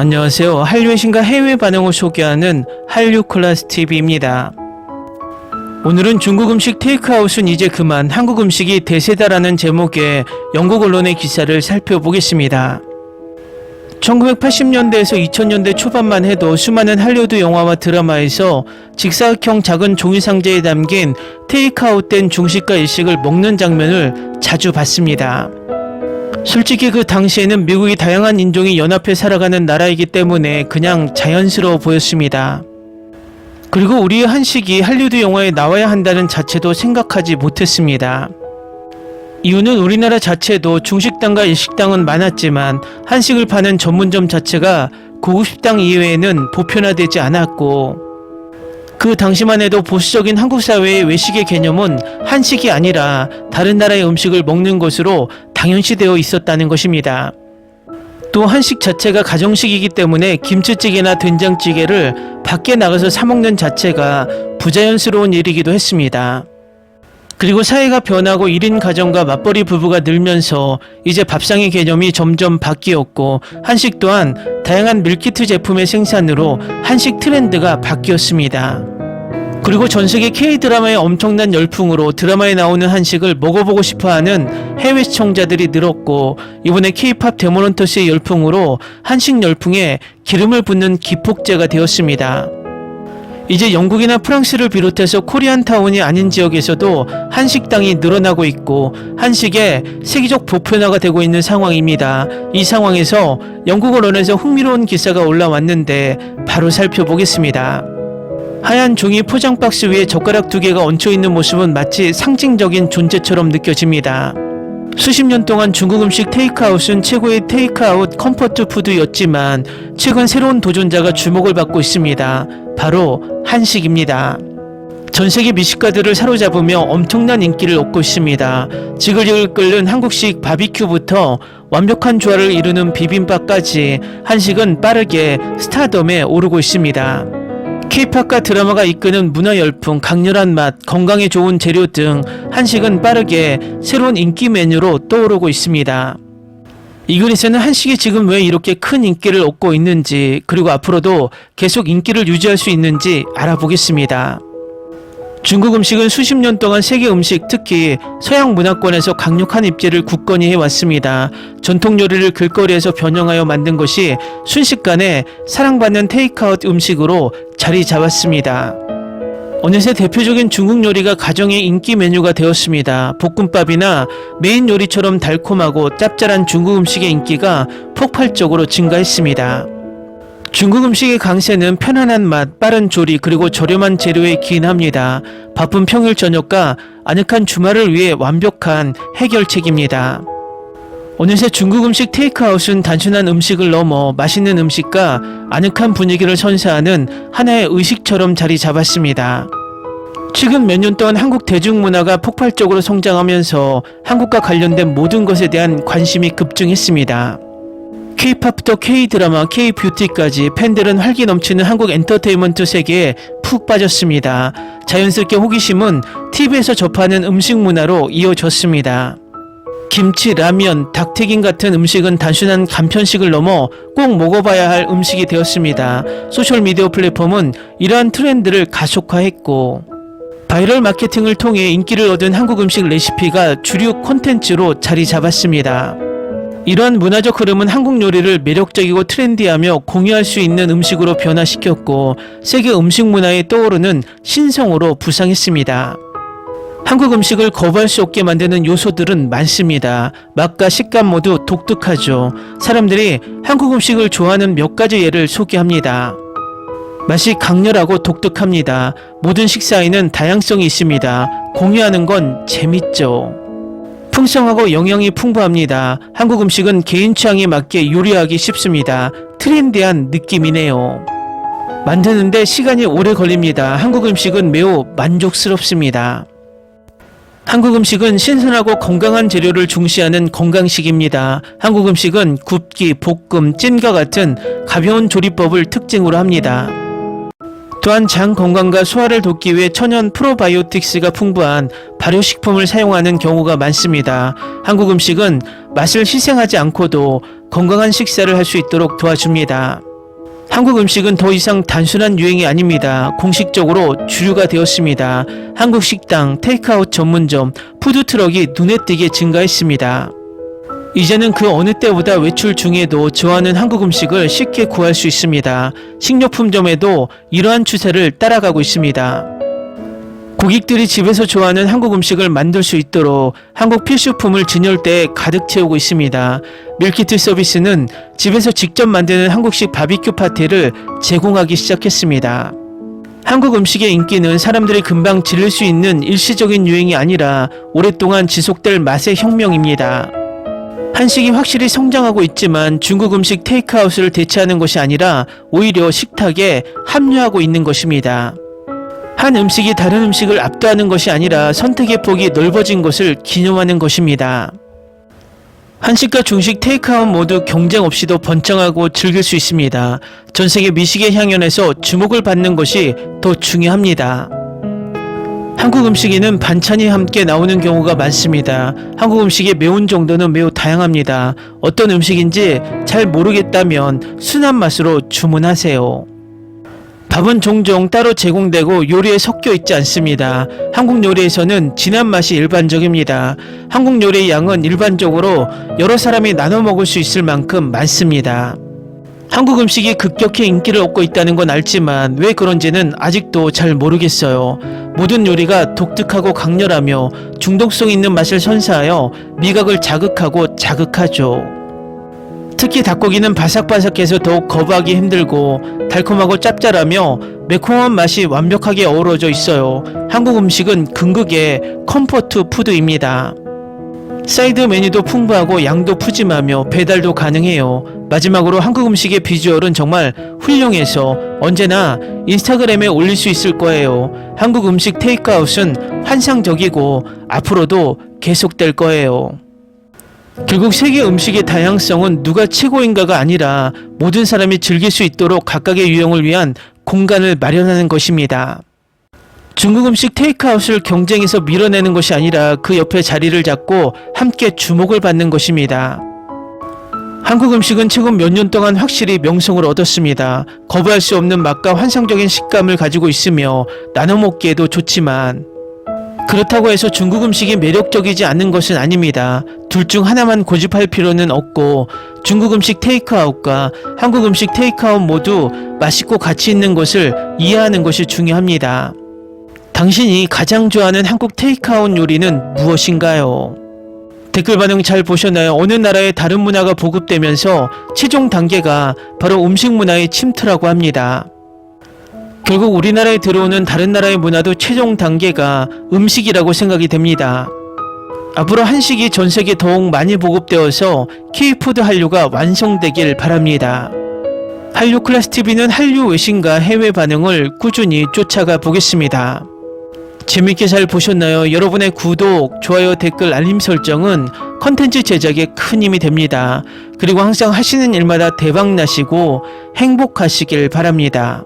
안녕하세요. 한류의 신과 해외 반응을 소개하는 한류클래스TV입니다. 오늘은 중국 음식 테이크아웃은 이제 그만 한국 음식이 대세다라는 제목의 영국 언론의 기사를 살펴보겠습니다. 1980년대에서 2000년대 초반만 해도 수많은 할리우드 영화와 드라마에서 직사각형 작은 종이 상자에 담긴 테이크아웃된 중식과 일식을 먹는 장면을 자주 봤습니다. 솔직히 그 당시에는 미국이 다양한 인종이 연합해 살아가는 나라이기 때문에 그냥 자연스러워 보였습니다. 그리고 우리의 한식이 할리우드 영화에 나와야 한다는 자체도 생각하지 못했습니다. 이유는 우리나라 자체도 중식당과 일식당은 많았지만 한식을 파는 전문점 자체가 고급 식당 이외에는 보편화되지 않았고, 그 당시만 해도 보수적인 한국 사회의 외식의 개념은 한식이 아니라 다른 나라의 음식을 먹는 것으로 당연시되어 있었다는 것입니다. 또 한식 자체가 가정식이기 때문에 김치찌개나 된장찌개를 밖에 나가서 사 먹는 자체가 부자연스러운 일이기도 했습니다. 그리고 사회가 변하고 1인 가정과 맞벌이 부부가 늘면서 이제 밥상의 개념이 점점 바뀌었고, 한식 또한 다양한 밀키트 제품의 생산으로 한식 트렌드가 바뀌었습니다. 그리고 전세계 K-드라마의 엄청난 열풍으로 드라마에 나오는 한식을 먹어보고 싶어하는 해외 시청자들이 늘었고, 이번에 K-팝 데모넌터스의 열풍으로 한식 열풍에 기름을 붓는 기폭제가 되었습니다. 이제 영국이나 프랑스를 비롯해서 코리안타운이 아닌 지역에서도 한식당이 늘어나고 있고 한식의 세계적 보편화가 되고 있는 상황입니다. 이 상황에서 영국 언론에서 흥미로운 기사가 올라왔는데 바로 살펴보겠습니다. 하얀 종이 포장 박스 위에 젓가락 2개가 얹혀있는 모습은 마치 상징적인 존재처럼 느껴집니다. 수십 년 동안 중국 음식 테이크아웃은 최고의 테이크아웃 컴포트 푸드였지만 최근 새로운 도전자가 주목을 받고 있습니다. 바로 한식입니다. 전세계 미식가들을 사로잡으며 엄청난 인기를 얻고 있습니다. 지글지글 끓는 한국식 바비큐부터 완벽한 조화를 이루는 비빔밥까지 한식은 빠르게 스타덤에 오르고 있습니다. K-팝과 드라마가 이끄는 문화 열풍, 강렬한 맛, 건강에 좋은 재료 등 한식은 빠르게 새로운 인기 메뉴로 떠오르고 있습니다. 이 글에서는 한식이 지금 왜 이렇게 큰 인기를 얻고 있는지, 그리고 앞으로도 계속 인기를 유지할 수 있는지 알아보겠습니다. 중국 음식은 수십 년 동안 세계 음식, 특히 서양 문화권에서 강력한 입지를 굳건히 해왔습니다. 전통 요리를 길거리에서 변형하여 만든 것이 순식간에 사랑받는 테이크아웃 음식으로 자리 잡았습니다. 어느새 대표적인 중국 요리가 가정의 인기 메뉴가 되었습니다. 볶음밥이나 메인 요리처럼 달콤하고 짭짤한 중국 음식의 인기가 폭발적으로 증가했습니다. 중국 음식의 강세는 편안한 맛, 빠른 조리, 그리고 저렴한 재료에 기인합니다. 바쁜 평일 저녁과 아늑한 주말을 위해 완벽한 해결책입니다. 어느새 중국 음식 테이크아웃은 단순한 음식을 넘어 맛있는 음식과 아늑한 분위기를 선사하는 하나의 의식처럼 자리 잡았습니다. 최근 몇 년 동안 한국 대중문화가 폭발적으로 성장하면서 한국과 관련된 모든 것에 대한 관심이 급증했습니다. K-팝부터 K-드라마, K-뷰티까지 팬들은 활기 넘치는 한국 엔터테인먼트 세계에 푹 빠졌습니다. 자연스럽게 호기심은 TV에서 접하는 음식 문화로 이어졌습니다. 김치, 라면, 닭튀김 같은 음식은 단순한 간편식을 넘어 꼭 먹어봐야 할 음식이 되었습니다. 소셜미디어 플랫폼은 이러한 트렌드를 가속화했고, 바이럴 마케팅을 통해 인기를 얻은 한국 음식 레시피가 주류 콘텐츠로 자리 잡았습니다. 이러한 문화적 흐름은 한국 요리를 매력적이고 트렌디하며 공유할 수 있는 음식으로 변화시켰고, 세계 음식 문화에 떠오르는 신성으로 부상했습니다. 한국 음식을 거부할 수 없게 만드는 요소들은 많습니다. 맛과 식감 모두 독특하죠. 사람들이 한국 음식을 좋아하는 몇 가지 예를 소개합니다. 맛이 강렬하고 독특합니다. 모든 식사에는 다양성이 있습니다. 공유하는 건 재밌죠. 풍성하고 영양이 풍부합니다. 한국 음식은 개인 취향에 맞게 요리하기 쉽습니다. 트렌디한 느낌이네요. 만드는데 시간이 오래 걸립니다. 한국 음식은 매우 만족스럽습니다. 한국 음식은 신선하고 건강한 재료를 중시하는 건강식입니다. 한국 음식은 굽기, 볶음, 찜과 같은 가벼운 조리법을 특징으로 합니다. 또한 장 건강과 소화를 돕기 위해 천연 프로바이오틱스가 풍부한 발효식품을 사용하는 경우가 많습니다. 한국 음식은 맛을 희생하지 않고도 건강한 식사를 할 수 있도록 도와줍니다. 한국 음식은 더 이상 단순한 유행이 아닙니다. 공식적으로 주류가 되었습니다. 한국 식당, 테이크아웃 전문점, 푸드트럭이 눈에 띄게 증가했습니다. 이제는 그 어느 때보다 외출 중에도 좋아하는 한국 음식을 쉽게 구할 수 있습니다. 식료품점에도 이러한 추세를 따라가고 있습니다. 고객들이 집에서 좋아하는 한국 음식을 만들 수 있도록 한국 필수품을 진열대에 가득 채우고 있습니다. 밀키트 서비스는 집에서 직접 만드는 한국식 바비큐 파티를 제공하기 시작했습니다. 한국 음식의 인기는 사람들이 금방 질릴 수 있는 일시적인 유행이 아니라 오랫동안 지속될 맛의 혁명입니다. 한식이 확실히 성장하고 있지만 중국 음식 테이크아웃을 대체하는 것이 아니라 오히려 식탁에 합류하고 있는 것입니다. 한 음식이 다른 음식을 압도하는 것이 아니라 선택의 폭이 넓어진 것을 기념하는 것입니다. 한식과 중식 테이크아웃 모두 경쟁 없이도 번창하고 즐길 수 있습니다. 전 세계 미식의 향연에서 주목을 받는 것이 더 중요합니다. 한국 음식에는 반찬이 함께 나오는 경우가 많습니다. 한국 음식의 매운 정도는 매우 다양합니다. 어떤 음식인지 잘 모르겠다면 순한 맛으로 주문하세요. 밥은 종종 따로 제공되고 요리에 섞여 있지 않습니다. 한국 요리에서는 진한 맛이 일반적입니다. 한국 요리의 양은 일반적으로 여러 사람이 나눠 먹을 수 있을 만큼 많습니다. 한국 음식이 급격히 인기를 얻고 있다는 건 알지만 왜 그런지는 아직도 잘 모르겠어요. 모든 요리가 독특하고 강렬하며 중독성 있는 맛을 선사하여 미각을 자극하고 자극하죠. 특히 닭고기는 바삭바삭해서 더욱 거부하기 힘들고 달콤하고 짭짤하며 매콤한 맛이 완벽하게 어우러져 있어요. 한국 음식은 궁극의 컴포트 푸드입니다. 사이드 메뉴도 풍부하고 양도 푸짐하며 배달도 가능해요. 마지막으로 한국 음식의 비주얼은 정말 훌륭해서 언제나 인스타그램에 올릴 수 있을 거예요. 한국 음식 테이크아웃은 환상적이고 앞으로도 계속될 거예요. 결국 세계 음식의 다양성은 누가 최고인가가 아니라 모든 사람이 즐길 수 있도록 각각의 유형을 위한 공간을 마련하는 것입니다. 중국 음식 테이크아웃을 경쟁에서 밀어내는 것이 아니라 그 옆에 자리를 잡고 함께 주목을 받는 것입니다. 한국 음식은 최근 몇 년 동안 확실히 명성을 얻었습니다. 거부할 수 없는 맛과 환상적인 식감을 가지고 있으며 나눠 먹기에도 좋지만 그렇다고 해서 중국 음식이 매력적이지 않은 것은 아닙니다. 둘 중 하나만 고집할 필요는 없고 중국 음식 테이크아웃과 한국 음식 테이크아웃 모두 맛있고 가치 있는 것을 이해하는 것이 중요합니다. 당신이 가장 좋아하는 한국 테이크아웃 요리는 무엇인가요? 댓글 반응 잘 보셨나요? 어느 나라의 다른 문화가 보급되면서 최종 단계가 바로 음식 문화의 침투라고 합니다. 결국 우리나라에 들어오는 다른 나라의 문화도 최종 단계가 음식이라고 생각이 됩니다. 앞으로 한식이 전 세계에 더욱 많이 보급되어서 K푸드 한류가 완성되길 바랍니다. 한류 클래스TV는 한류 외신과 해외 반응을 꾸준히 쫓아가 보겠습니다. 재밌게 잘 보셨나요? 여러분의 구독, 좋아요, 댓글, 알림 설정은 컨텐츠 제작에 큰 힘이 됩니다. 그리고 항상 하시는 일마다 대박 나시고 행복하시길 바랍니다.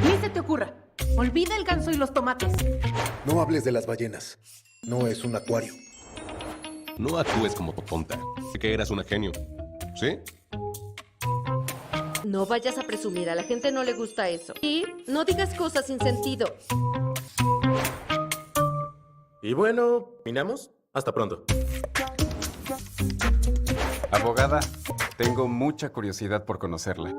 Ni se te ocurra. Olvida el ganso y los tomates. No hables de las ballenas. No es un acuario. No actúes como tonta. Que eras una genio. ¿Sí? No vayas a presumir, a la gente no le gusta eso. Y no digas cosas sin sentido. Y bueno, ¿terminamos? Hasta pronto. Abogada, tengo mucha curiosidad por conocerla.